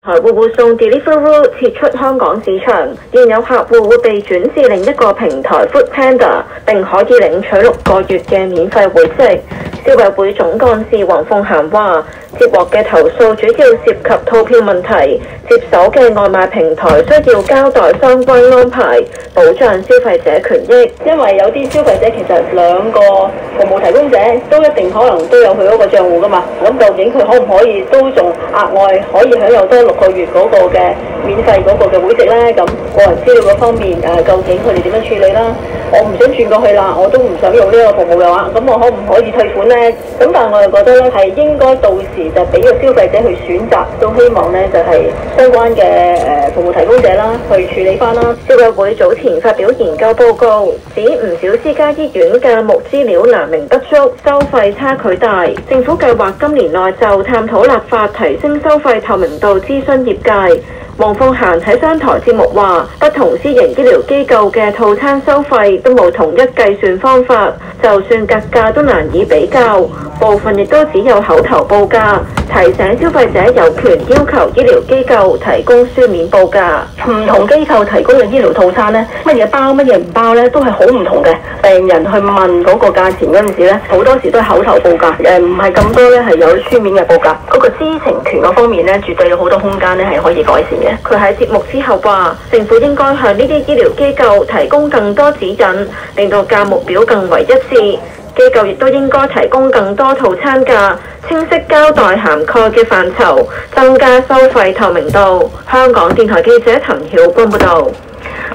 台會護送 Deliveroo 撤出香港市場，現有客戶會被轉至另一個平台 Foodpanda， 並可以領取6個月嘅免費會籍。消委會總幹事黃鳳嫻話：接獲嘅投訴主要涉及套票問題，接手嘅外賣平台需要交代相關安排，保障消費者權益。因為有啲消費者其實兩個服務提供者都一定可能都有佢嗰個帳戶㗎嘛，咁究竟佢可唔可以都仲額外可以享有多6個月嗰個嘅免費嗰個嘅會籍呢？咁個人資料嗰方面究竟佢哋點樣處理啦？我唔想轉過去啦，我都唔想用呢個服務嘅話，咁我可唔可以退款呢？咁但係我又覺得咧，係應該到時就俾個消費者去選擇，都希望呢就係相關嘅服務提供者啦，去處理翻啦。消委會早前發表研究報告，指唔少私家醫院嘅目資料難明不足，收費差距大。政府計劃今年內就探討立法提升收費透明度，諮詢業界。黃鳳嫻喺商台節目話：不同私營醫療機構嘅套餐收費都冇統一計算方法，就算格價都難以比較，部分亦都只有口頭報價。提醒消費者有權要求醫療機構提供書面報價。唔同機構提供嘅醫療套餐呢，乜嘢包乜嘢唔包呢，都係好唔同嘅。病人去問嗰個價錢嗰陣時呢，好多時都係口頭報價，唔係咁多呢係有書面嘅報價。嗰個知情權嗰方面呢，絕對有好多空間呢係可以改善嘅。佢喺節目之後話：政府應該向呢啲醫療機構提供更多指引，令到價目表更為一致。機構亦都應該提供更多套餐價，清晰交代涵蓋嘅範疇，增加收費透明度。香港電台記者陳曉君報導。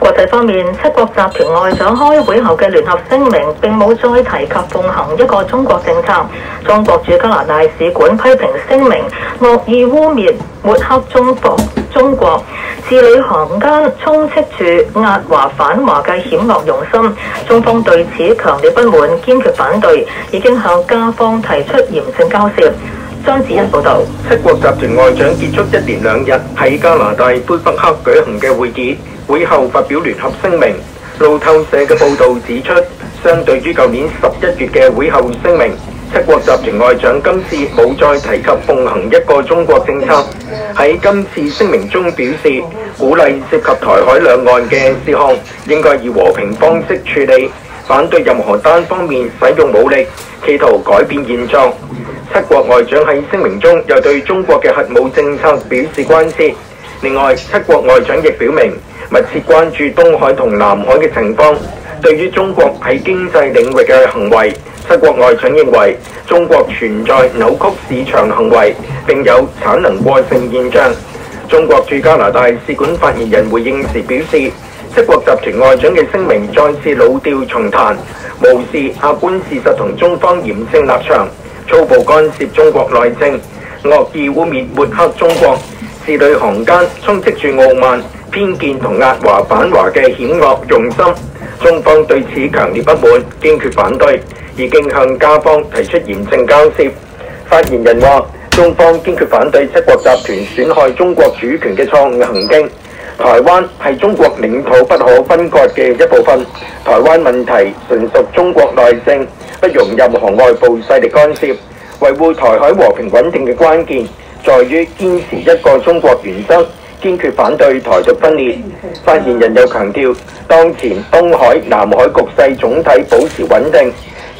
國際方面，7國集團外長開會後嘅聯合聲明並冇再提及奉行一個中國政策。中國駐加拿大使館批評聲明惡意污蔑、抹黑中國，字裏行間充斥住壓華反華嘅險惡用心。中方對此強烈不滿，堅決反對，已經向加方提出嚴正交涉。張子欣報導。7國集團外長結束1連2日喺加拿大魁北克舉行嘅會議，會後發表聯合聲明。路透社嘅報導指出，相對於舊年11月嘅會後聲明，7國集團外長今次冇再提及奉行一個中國政策。喺今次聲明中表示，鼓勵涉及台海兩岸嘅事項應該以和平方式處理，反對任何單方面使用武力，企圖改變現狀。7國外長喺聲明中又對中國嘅核武政策表示關切。另外，7國外長亦表明密切關注東海同南海嘅情況。對於中國喺經濟領域嘅行為，7國外長認為中國存在扭曲市場行為，並有產能過剩現象。中國駐加拿大使館發言人回應時表示，7國集團外長嘅聲明再次老調重彈，無視客觀事實同中方嚴正立場，粗暴干涉中國內政，惡意污蔑抹黑中國，字裏行間充斥住傲慢、偏見同壓華反華嘅險惡用心。中方對此強烈不滿，堅決反對，已經向加方提出嚴正交涉。發言人話：中方堅決反對7國集團損害中國主權嘅錯誤行徑。台灣係中國領土不可分割嘅一部分，台灣問題純屬中國內政，不容任何外部勢力干涉。維護台海和平穩定嘅關鍵在於堅持一個中國原則，堅決反對台獨分裂。發言人又強調，當前東海、南海局勢總體保持穩定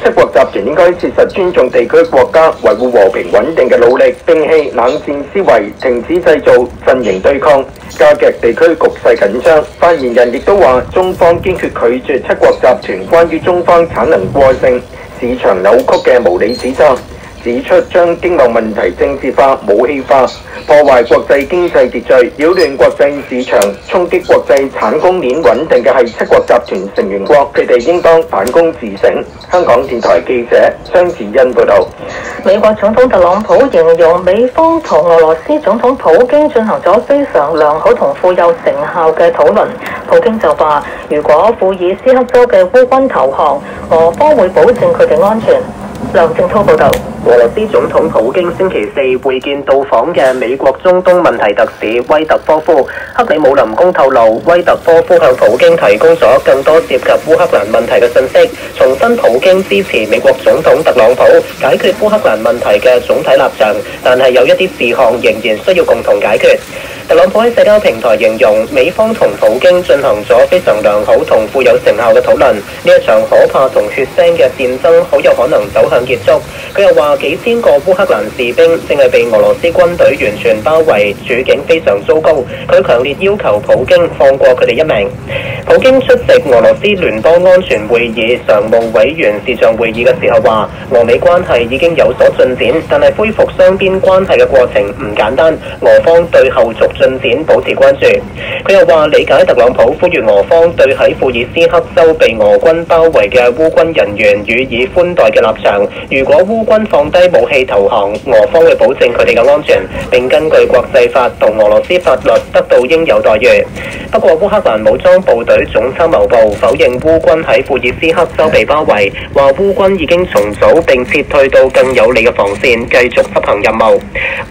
，7國集團應該切實尊重地區國家維護和平穩定嘅努力，摒棄冷戰思維，停止製造陣營對抗，加劇地區局勢緊張。發言人亦都話，中方堅決拒絕7國集團關於中方產能過剩、市場扭曲嘅無理指責，指出將經貿問題政治化、武器化，破壞國際經濟秩序，擾亂國際市場，衝擊國際產供鏈穩定嘅係7國集團成員國，佢哋應當反躬自省。香港電台記者張子欣報導。美國總統特朗普形容美方同俄羅斯總統普京進行咗非常良好同富有成效嘅討論。普京就話，如果庫爾斯克州嘅烏軍投降，俄方會保證佢哋安全。梁正滔報導。俄羅斯總統普京星期4會見到訪嘅美國中東問題特使威特科夫。克里姆林宮透露，威特科夫向普京提供咗更多涉及烏克蘭問題嘅信息，重申普京支持美國總統特朗普解決烏克蘭問題嘅總體立場，但係有一啲事項仍然需要共同解決。特朗普喺社交平台形容美方同普京進行咗非常良好同富有成效嘅討論，呢一場可怕同血腥嘅戰爭好有可能走向結束。佢又話幾千個烏克蘭士兵正係被俄羅斯軍隊完全包圍，處境非常糟糕。佢強烈要求普京放過佢哋一命。普京出席俄羅斯聯邦安全會議常務委員視像會議嘅時候話，俄美關係已經有所進展，但係恢復雙邊關係嘅過程唔簡單，俄方對後續進展保持關注。佢又話理解特朗普呼籲俄方對喺庫爾斯克州被俄軍包圍嘅烏軍人員予以寬待嘅立場。如果烏軍放低武器投降，俄方會保證佢哋嘅安全，並根據國際法同俄羅斯法律得到應有待遇。不過烏克蘭武裝部隊總參謀部否認烏軍喺庫爾斯克州被包圍，話烏軍已經重組並撤退到更有利嘅防線，繼續執行任務。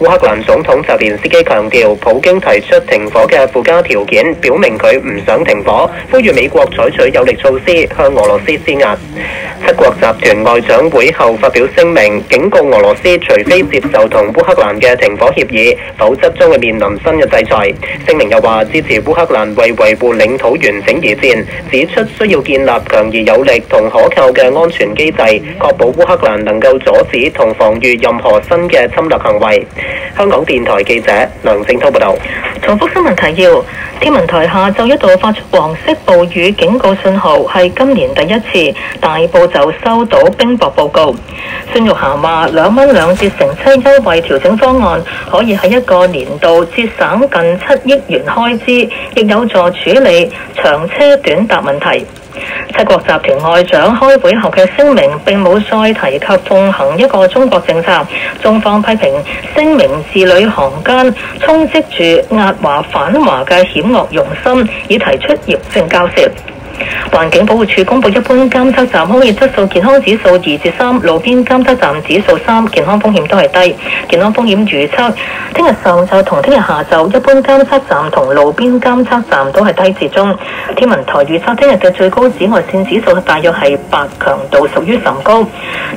烏克蘭總統澤連斯基強調，普京提出停火嘅附加條件，表明佢唔想停火，呼籲美國採取有力措施向俄羅斯施壓。七國集團外長會後發表聲明，警告俄羅斯除非接受同烏克蘭嘅停火協議，否則將會面臨新嘅制裁。聲明又話支持烏克蘭為維護領土完整而戰，指出需要建立強而有力同可靠嘅安全機制，確保烏克蘭能夠阻止同防禦任何新嘅侵略行為。香港電台記者梁正滔報導。重複新聞提要：天文台下晝一度發出黃色暴雨警告信號，係今年第一次。大埔就收到冰雹報告。孫玉菡話2蚊2折乘車優惠調整方案可以喺一個年度節省近7億元開支，亦有助處理長車短搭問題。七國集團外長開會後嘅聲明並冇再提及奉行一個中國政策，中方批評聲明字裏行間充斥住壓華反華嘅險惡用心，以提出嚴正交涉。環境保護署公布一般監測站空氣質素健康指數2至3，路邊監測站指數3，健康風險都係低。健康風險預測，聽日上晝同聽日下晝一般監測站同路邊監測站都係低至中。天文台預測聽日嘅最高紫外線指數大約係8，強度屬於甚高。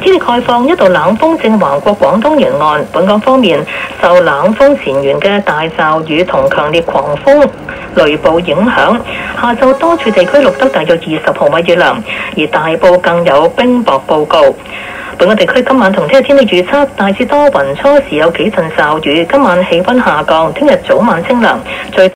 天氣概況，一道冷鋒正橫過廣東沿岸。本港方面，受冷鋒前緣嘅大驟雨同強烈狂風雷暴影響，下晝多處地區錄得大約20毫米雨量，而大埔更有冰雹報告。本港地區今晚同聽日天氣預測大致多雲，初時有幾陣驟雨，今晚氣溫下降，聽日早晚清涼，最